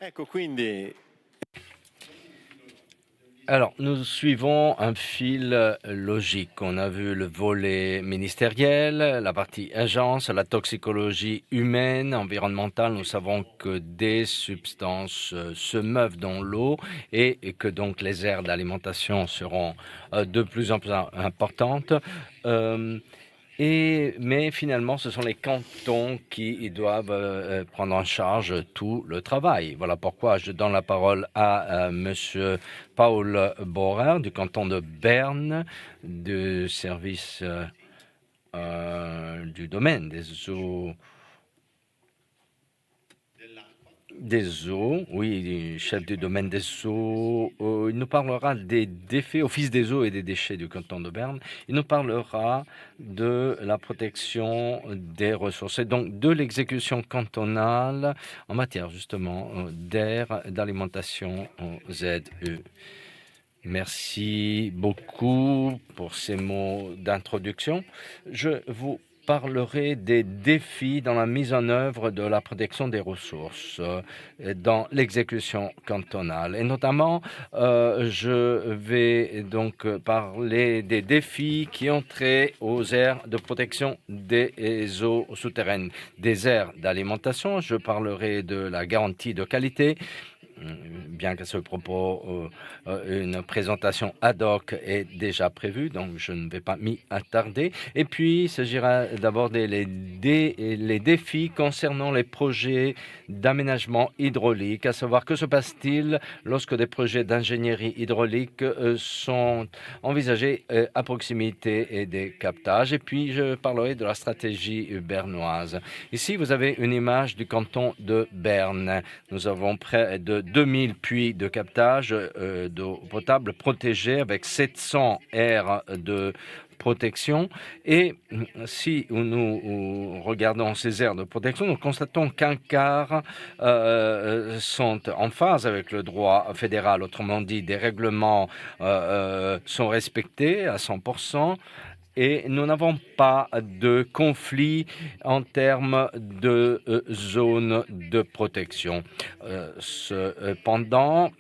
Ecco, quindi Alors, nous suivons un fil logique. On a vu le volet ministériel, la partie agence, la toxicologie humaine, environnementale. Nous savons que des substances se meuvent dans l'eau et que donc les aires d'alimentation seront de plus en plus importantes. Mais finalement, ce sont les cantons qui doivent prendre en charge tout le travail. Voilà pourquoi je donne la parole à Monsieur Paul Borer du canton de Berne, du service du domaine des eaux, oui, chef du domaine des eaux. Il nous parlera des défis, Office des eaux et des déchets du canton de Berne. Il nous parlera de la protection des ressources et donc de l'exécution cantonale en matière justement d'air, d'alimentation ZE. Merci beaucoup pour ces mots d'introduction. Je vous parlerai des défis dans la mise en œuvre de la protection des ressources dans l'exécution cantonale. Et notamment, je vais donc parler des défis qui ont trait aux aires de protection des eaux souterraines, des aires d'alimentation. Je parlerai de la garantie de qualité, bien qu'à ce propos, une présentation ad hoc est déjà prévue, donc je ne vais pas m'y attarder. Et puis, il s'agira d'aborder les défis concernant les projets d'aménagement hydraulique, à savoir que se passe-t-il lorsque des projets d'ingénierie hydraulique sont envisagés à proximité des captages. Et puis, je parlerai de la stratégie bernoise. Ici, vous avez une image du canton de Berne. Nous avons près de 2000 puits de captage d'eau potable protégés avec 700 aires de protection. Et si nous regardons ces aires de protection, nous constatons qu'un quart sont en phase avec le droit fédéral. Autrement dit, des règlements sont respectés à 100%. Et nous n'avons pas de conflit en termes de zones de protection. Cependant,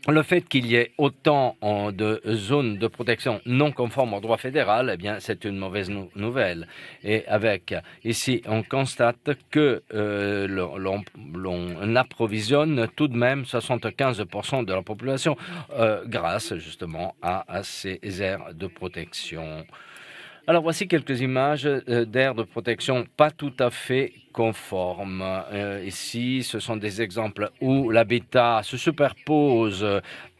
le fait qu'il y ait autant de zones de protection non conformes au droit fédéral, eh bien, c'est une mauvaise nouvelle. Et avec, ici, on constate que l'on approvisionne tout de même 75% de la population grâce justement à ces aires de protection. Alors voici quelques images d'aires de protection pas tout à fait conformes. Ici, ce sont des exemples où l'habitat se superpose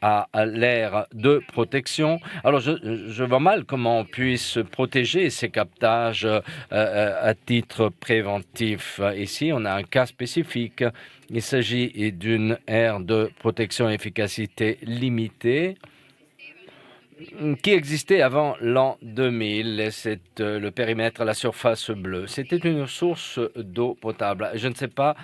à l'aire de protection. Alors je vois mal comment on puisse protéger ces captages à titre préventif. Ici, on a un cas spécifique. Il s'agit d'une aire de protection efficacité limitée qui existait avant l'an 2000. C'est le périmètre à la surface bleue. C'était une source d'eau potable. Je ne sais pas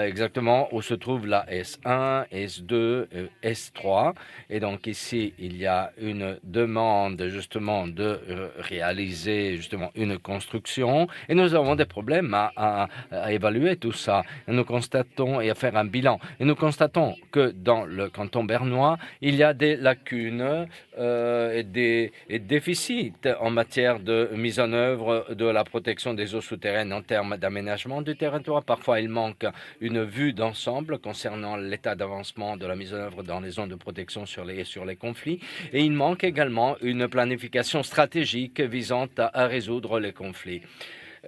exactement où se trouve la S1, S2, S3. Et donc ici, il y a une demande justement de réaliser justement une construction. Et nous avons des problèmes à évaluer tout ça. Et nous constatons et à faire un bilan. Et nous constatons que dans le canton bernois, il y a des lacunes et des déficits en matière de mise en œuvre de la protection des eaux souterraines en termes d'aménagement du territoire. Parfois, il manque une vue d'ensemble concernant l'état d'avancement de la mise en œuvre dans les zones de protection sur les conflits. Et il manque également une planification stratégique visant à résoudre les conflits.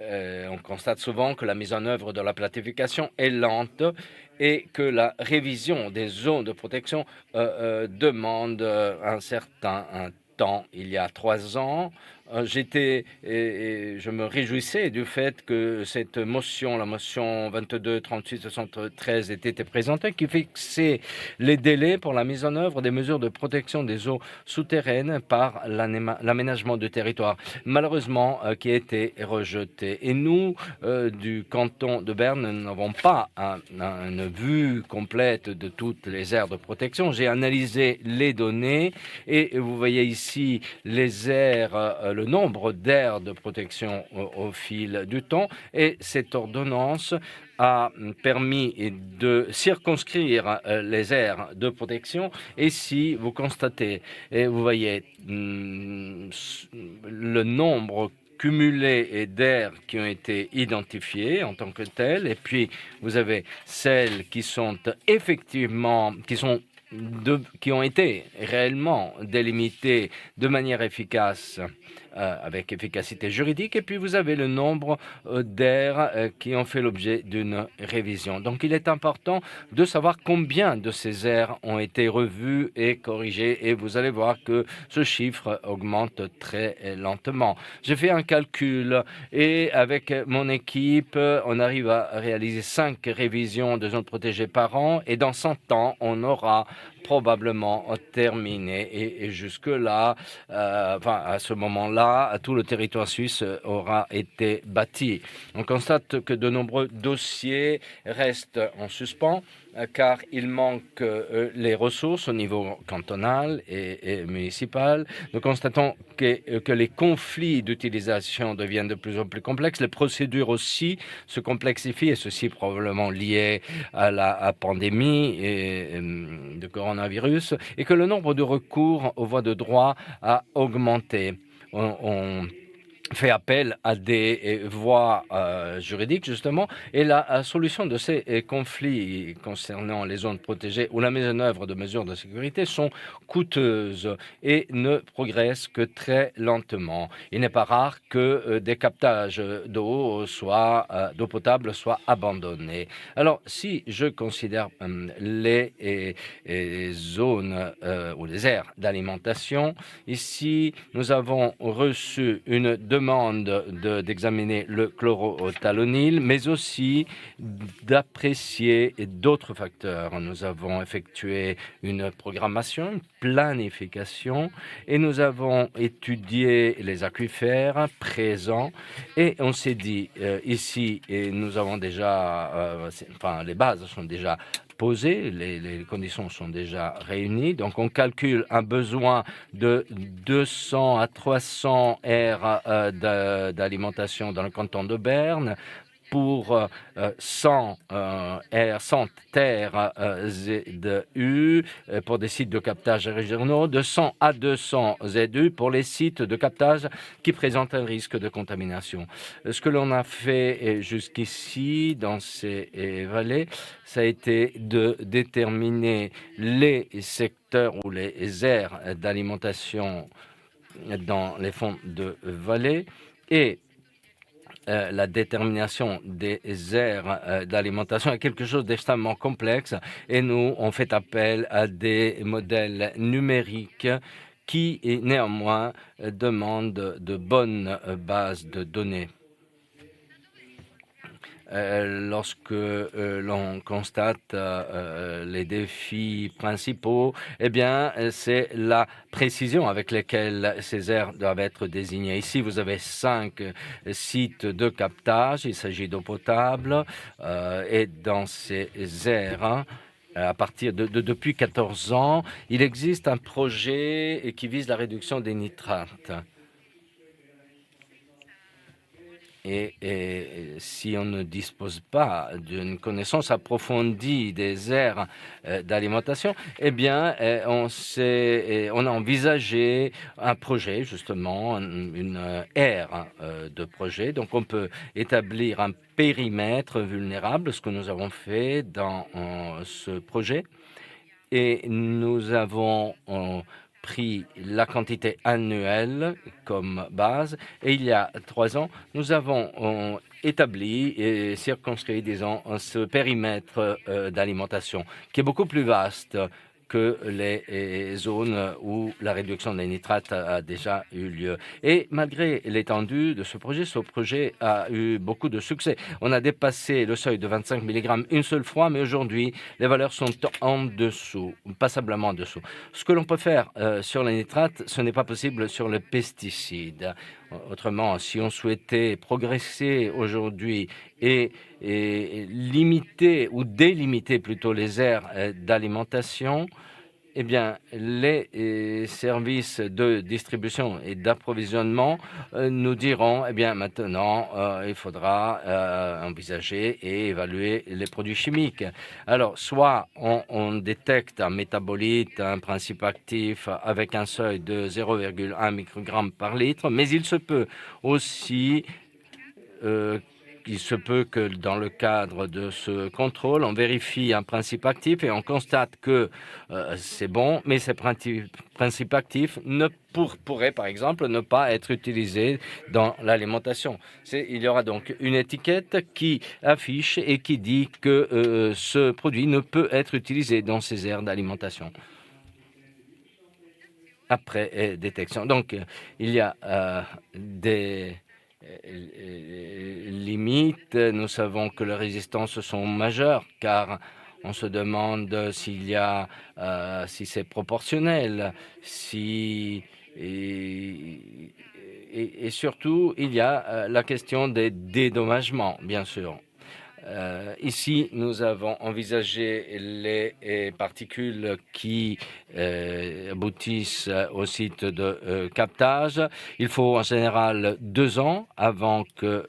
On constate souvent que la mise en œuvre de la planification est lente et que la révision des zones de protection demande un certain temps. Il y a 3 ans, je me réjouissais du fait que cette motion, la motion 22-38-73, était présentée, qui fixait les délais pour la mise en œuvre des mesures de protection des eaux souterraines par l'aménagement du territoire, malheureusement qui a été rejeté. Et nous, du canton de Berne, nous n'avons pas une vue complète de toutes les aires de protection. J'ai analysé les données et vous voyez ici les aires le nombre d'aires de protection au fil du temps, et cette ordonnance a permis de circonscrire les aires de protection. Et si vous constatez et vous voyez le nombre cumulé d'aires qui ont été identifiées en tant que telles, et puis vous avez celles qui sont effectivement, qui ont été réellement délimitées de manière efficace, avec efficacité juridique, et puis vous avez le nombre d'aires qui ont fait l'objet d'une révision. Donc il est important de savoir combien de ces aires ont été revues et corrigées, et vous allez voir que ce chiffre augmente très lentement. J'ai fait un calcul, et avec mon équipe, on arrive à réaliser 5 révisions de zones protégées par an, et dans 100 ans, on aura probablement terminé. Et jusque-là, à ce moment-là, tout le territoire suisse aura été bâti. On constate que de nombreux dossiers restent en suspens, car il manque les ressources au niveau cantonal et municipal. Nous constatons que les conflits d'utilisation deviennent de plus en plus complexes. Les procédures aussi se complexifient, et ceci probablement lié à la pandémie de coronavirus, et que le nombre de recours aux voies de droit a augmenté. On fait appel à des voies juridiques, justement, et la solution de ces conflits concernant les zones protégées ou la mise en œuvre de mesures de sécurité sont coûteuses et ne progressent que très lentement. Il n'est pas rare que des captages d'eau potable soient abandonnés. Alors, si je considère les zones ou les aires d'alimentation, ici, nous avons reçu une demande d'examiner le chlorothalonil, mais aussi d'apprécier d'autres facteurs. Nous avons effectué une programmation, une planification, et nous avons étudié les aquifères présents, et on s'est dit ici, et nous avons déjà, les bases sont déjà posées, les conditions sont déjà réunies. Donc, on calcule un besoin de 200 à 300 aires d'alimentation dans le canton de Berne pour 100 terres ZU pour des sites de captage régionaux, de 100 à 200 ZU pour les sites de captage qui présentent un risque de contamination. Ce que l'on a fait jusqu'ici dans ces vallées, ça a été de déterminer les secteurs ou les aires d'alimentation dans les fonds de vallée, et la détermination des aires d'alimentation est quelque chose d'extrêmement complexe, et nous, on fait appel à des modèles numériques qui, néanmoins, demandent de bonnes bases de données. Lorsque l'on constate les défis principaux, eh bien, c'est la précision avec laquelle ces aires doivent être désignées. Ici, vous avez 5 sites de captage. Il s'agit d'eau potable, et dans ces aires, à partir depuis 14 ans, il existe un projet qui vise la réduction des nitrates. Et si on ne dispose pas d'une connaissance approfondie des aires d'alimentation, eh bien, on a envisagé un projet, justement, une aire de projet. Donc, on peut établir un périmètre vulnérable, ce que nous avons fait dans ce projet. Et nous avons pris la quantité annuelle comme base, et il y a 3 ans, nous avons établi et circonscrit, disons, ce périmètre d'alimentation qui est beaucoup plus vaste que les zones où la réduction des nitrates a déjà eu lieu. Et malgré l'étendue de ce projet a eu beaucoup de succès. On a dépassé le seuil de 25 mg une seule fois, mais aujourd'hui, les valeurs sont en dessous, passablement en dessous. Ce que l'on peut faire sur les nitrates, ce n'est pas possible sur les pesticides. Autrement, si on souhaitait progresser aujourd'hui et limiter ou délimiter plutôt les aires d'alimentation, eh bien, les services de distribution et d'approvisionnement nous diront, eh bien, maintenant, il faudra envisager et évaluer les produits chimiques. Alors, soit on détecte un métabolite, un principe actif avec un seuil de 0,1 microgramme par litre, mais il se peut aussi il se peut que dans le cadre de ce contrôle, on vérifie un principe actif et on constate que c'est bon, mais ces principes actifs pourraient, par exemple, ne pas être utilisés dans l'alimentation. Il y aura donc une étiquette qui affiche et qui dit que ce produit ne peut être utilisé dans ces aires d'alimentation après détection. Donc, il y a des limites. Nous savons que les résistances sont majeures car on se demande si c'est proportionnel, si et surtout il y a la question des dédommagements, bien sûr. Ici, nous avons envisagé les particules qui aboutissent au site de captage. Il faut en général 2 ans avant que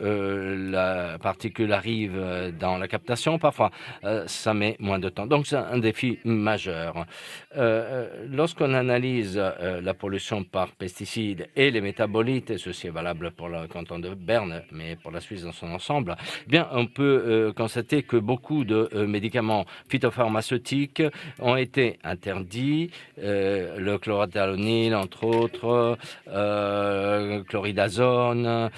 la particule arrive dans la captation. Parfois, ça met moins de temps. Donc, c'est un défi majeur. Lorsqu'on analyse la pollution par pesticides et les métabolites, et ceci est valable pour le canton de Berne, mais pour la Suisse dans son ensemble, bien, on peut constater que beaucoup de médicaments phytopharmaceutiques ont été interdits, le chlorothalonil entre autres, chloridazone,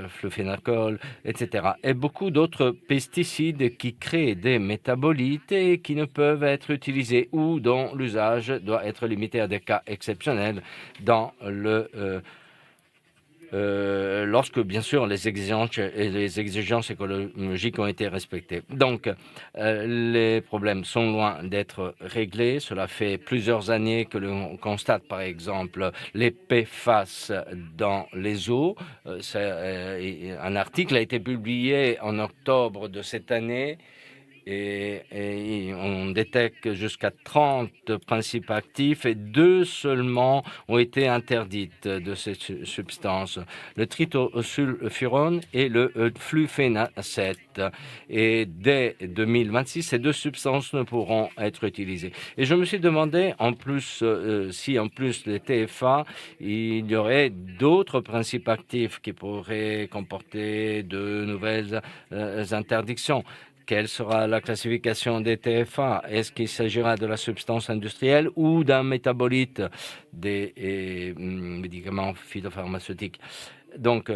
fluphénacol, etc. Et beaucoup d'autres pesticides qui créent des métabolites et qui ne peuvent être utilisés ou dont l'usage doit être limité à des cas exceptionnels dans lorsque, bien sûr, les exigences écologiques ont été respectées. Donc, les problèmes sont loin d'être réglés. Cela fait plusieurs années que l'on constate, par exemple, les PFAS dans les eaux. Un article a été publié en octobre de cette année et on détecte jusqu'à 30 principes actifs et 2 seulement ont été interdites de ces substances, le tritosulfurone et le fluphénacet. Et dès 2026, ces 2 substances ne pourront être utilisées. Et je me suis demandé, en plus, si en plus des TFA, il y aurait d'autres principes actifs qui pourraient comporter de nouvelles interdictions. Quelle sera la classification des TFA? Est-ce qu'il s'agira de la substance industrielle ou d'un métabolite des médicaments phytopharmaceutiques? Donc,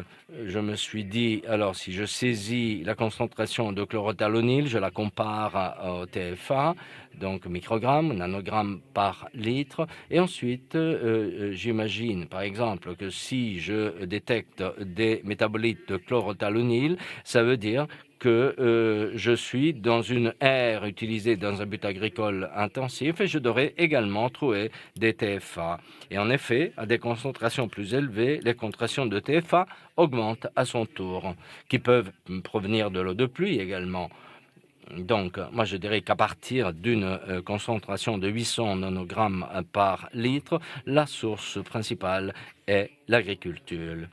je me suis dit, alors si je saisis la concentration de chlorothalonil, je la compare au TFA, donc microgrammes, nanogrammes par litre, et ensuite, j'imagine, par exemple, que si je détecte des métabolites de chlorothalonil, ça veut dire que je suis dans une aire utilisée dans un but agricole intensif et je devrais également trouver des TFA. Et en effet, à des concentrations plus élevées, les concentrations de TFA augmentent à son tour, qui peuvent provenir de l'eau de pluie également. Donc, moi, je dirais qu'à partir d'une concentration de 800 nanogrammes par litre, la source principale est l'agriculture.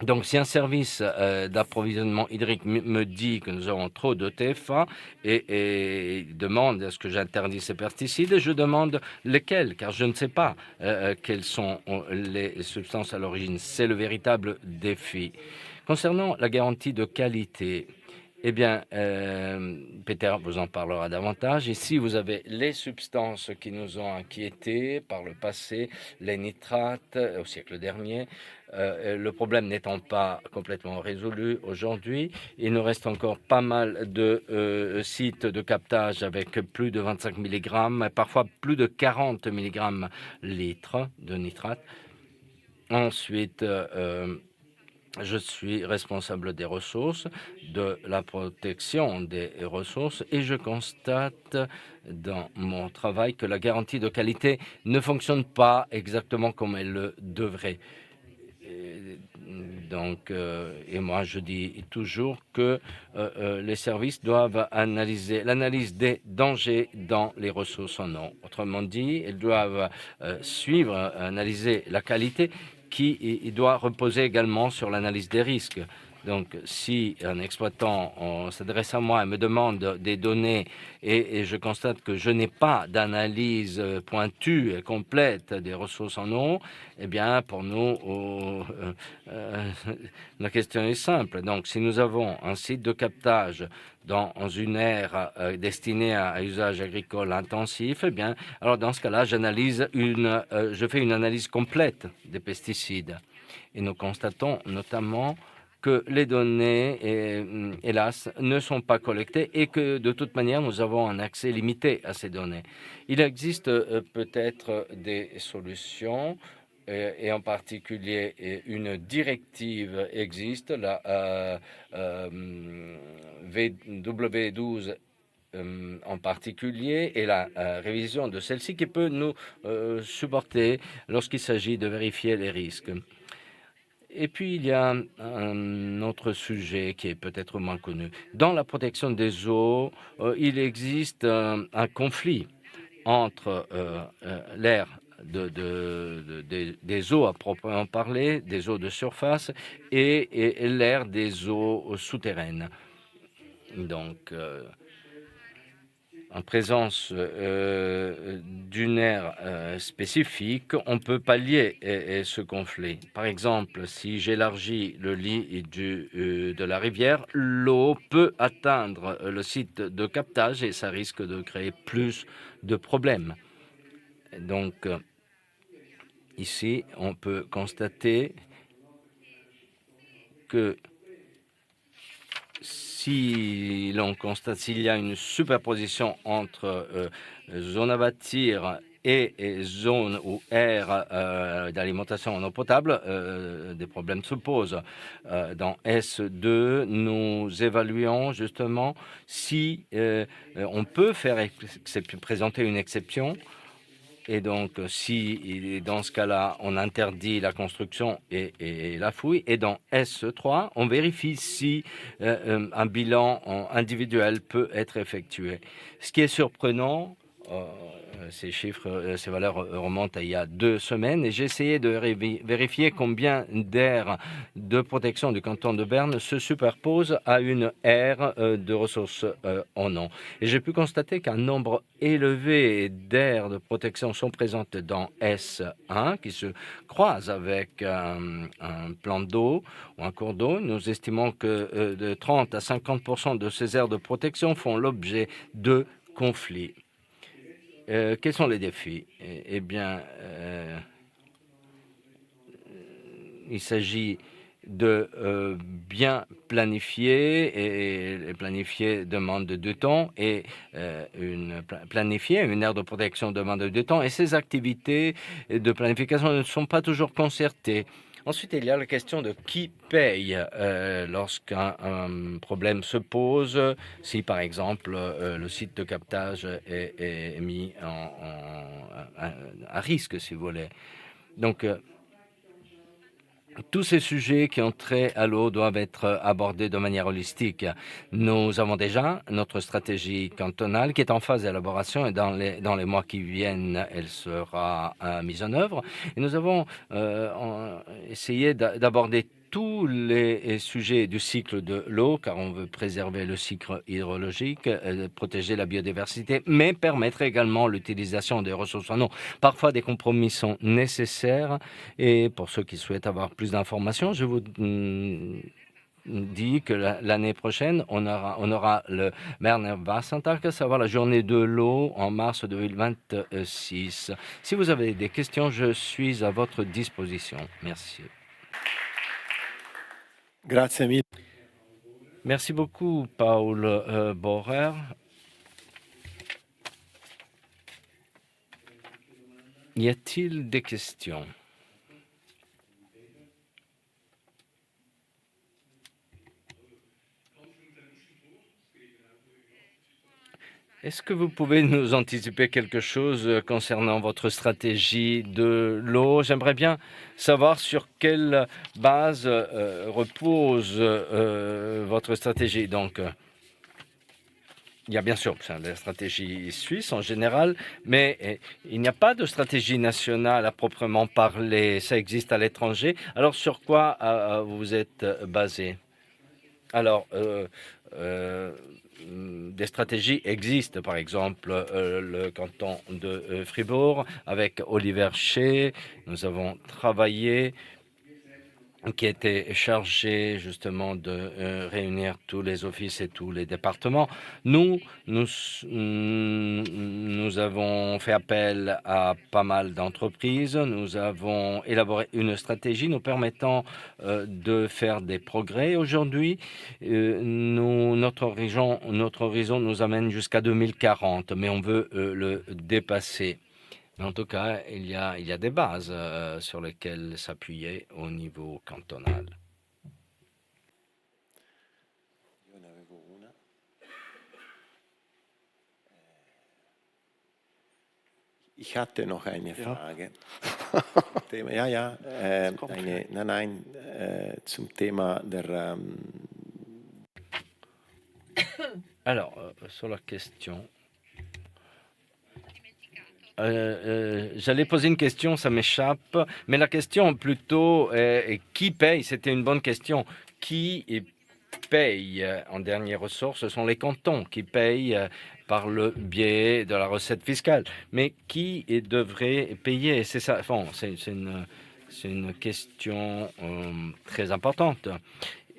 Donc, si un service d'approvisionnement hydrique me dit que nous avons trop de TFA et demande à ce que j'interdise ces pesticides, je demande lesquels, car je ne sais pas quelles sont les substances à l'origine. C'est le véritable défi. Concernant la garantie de qualité, eh bien, Peter vous en parlera davantage. Ici, vous avez les substances qui nous ont inquiétés par le passé, les nitrates au siècle dernier. Le problème n'étant pas complètement résolu aujourd'hui, il nous reste encore pas mal de sites de captage avec plus de 25 mg, parfois plus de 40 mg litre de nitrate. Ensuite, je suis responsable des ressources, de la protection des ressources et je constate dans mon travail que la garantie de qualité ne fonctionne pas exactement comme elle le devrait. Et moi, je dis toujours que les services doivent analyser l'analyse des dangers dans les ressources en eau. Autrement dit, ils doivent suivre, analyser la qualité qui doit reposer également sur l'analyse des risques. Donc, si un exploitant s'adresse à moi et me demande des données et je constate que je n'ai pas d'analyse pointue et complète des ressources en eau, eh bien, pour nous, la question est simple. Donc, si nous avons un site de captage dans une aire destinée à usage agricole intensif, eh bien, alors dans ce cas-là, je fais une analyse complète des pesticides. Et nous constatons notamment que les données, hélas, ne sont pas collectées et que de toute manière, nous avons un accès limité à ces données. Il existe peut-être des solutions et en particulier une directive existe, la W12 en particulier et la révision de celle-ci qui peut nous supporter lorsqu'il s'agit de vérifier les risques. Et puis, il y a un autre sujet qui est peut-être moins connu. Dans la protection des eaux, il existe un conflit entre l'aire des eaux à proprement parler, des eaux de surface, et l'aire des eaux souterraines. Donc, en présence d'une aire spécifique, on peut pallier ce conflit. Par exemple, si j'élargis le lit de la rivière, l'eau peut atteindre le site de captage et ça risque de créer plus de problèmes. Donc, ici, on peut constater que si l'on constate s'il y a une superposition entre zone à bâtir et zone ou aire d'alimentation en eau potable, des problèmes se posent. Dans S2, nous évaluons justement si on peut présenter une exception. Et donc, si dans ce cas-là, on interdit la construction et la fouille, et dans S3, on vérifie si un bilan individuel peut être effectué. Ce qui est surprenant, ces chiffres, ces valeurs remontent à il y a 2 semaines, et j'ai essayé de vérifier combien d'aires de protection du canton de Berne se superposent à une aire de ressources en eau. Et j'ai pu constater qu'un nombre élevé d'aires de protection sont présentes dans S1, qui se croisent avec un plan d'eau ou un cours d'eau. Nous estimons que de 30 à 50% de ces aires de protection font l'objet de conflits. Quels sont les défis? Eh bien, il s'agit de bien planifier, et planifier demande de temps, et planifier une aire de protection demande de temps, et ces activités de planification ne sont pas toujours concertées. Ensuite, il y a la question de qui paye lorsqu'un problème se pose, si par exemple le site de captage est mis à risque, si vous voulez. Donc, tous ces sujets qui ont trait à l'eau doivent être abordés de manière holistique. Nous avons déjà notre stratégie cantonale qui est en phase d'élaboration, et dans les mois qui viennent, elle sera mise en œuvre. Et nous avons essayé d'aborder tous les sujets du cycle de l'eau, car on veut préserver le cycle hydrologique, protéger la biodiversité, mais permettre également l'utilisation des ressources en eau. Parfois, des compromis sont nécessaires, et pour ceux qui souhaitent avoir plus d'informations, je vous dis que l'année prochaine, on aura le Berner Wassentag, à savoir la journée de l'eau en mars 2026. Si vous avez des questions, je suis à votre disposition. Merci. Grazie mille. Merci beaucoup, Paul Borer. Y a-t-il des questions? Est-ce que vous pouvez nous anticiper quelque chose concernant votre stratégie de l'eau? J'aimerais bien savoir sur quelle base repose votre stratégie. Donc, il y a bien sûr la stratégie suisse en général, mais il n'y a pas de stratégie nationale à proprement parler. Ça existe à l'étranger. Alors, sur quoi vous êtes basé? Alors, des stratégies existent, par exemple le canton de Fribourg avec Oliver Schey. Nous avons travaillé qui était chargé justement de réunir tous les offices et tous les départements. Nous avons fait appel à pas mal d'entreprises. Nous avons élaboré une stratégie nous permettant de faire des progrès. Aujourd'hui, notre horizon nous amène jusqu'à 2040, mais on veut le dépasser. En tout cas, il y a des bases sur lesquelles s'appuyer au niveau cantonal. Io ne avevo una. Ich hatte noch eine Frage. Thema, ja, ja, nein, zum Thema der. Alors, sur la question. J'allais poser une question, ça m'échappe, mais la question plutôt est qui paye? C'était une bonne question. Qui paye en dernier ressort? Ce sont les cantons qui payent par le biais de la recette fiscale. Mais qui devrait payer? C'est ça. Bon, c'est une question très importante.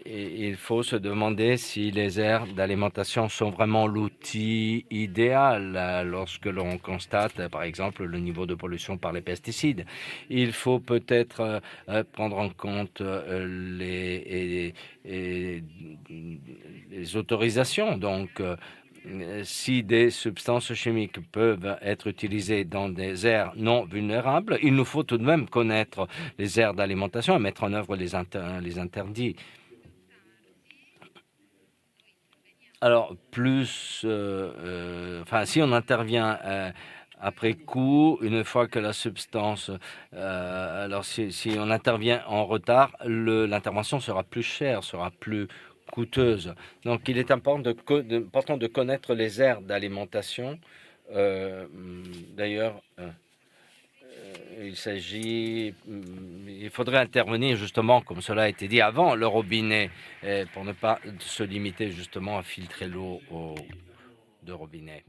Et il faut se demander si les aires d'alimentation sont vraiment l'outil idéal lorsque l'on constate, par exemple, le niveau de pollution par les pesticides. Il faut peut-être prendre en compte les autorisations. Donc, si des substances chimiques peuvent être utilisées dans des aires non vulnérables, il nous faut tout de même connaître les aires d'alimentation et mettre en œuvre les interdits. Alors, si on intervient après coup, une fois que la substance, alors si on intervient en retard, l'intervention sera plus chère, sera plus coûteuse. Donc, il est important de connaître les aires d'alimentation. D'ailleurs, il faudrait intervenir justement, comme cela a été dit avant, le robinet, pour ne pas se limiter justement à filtrer l'eau de robinet.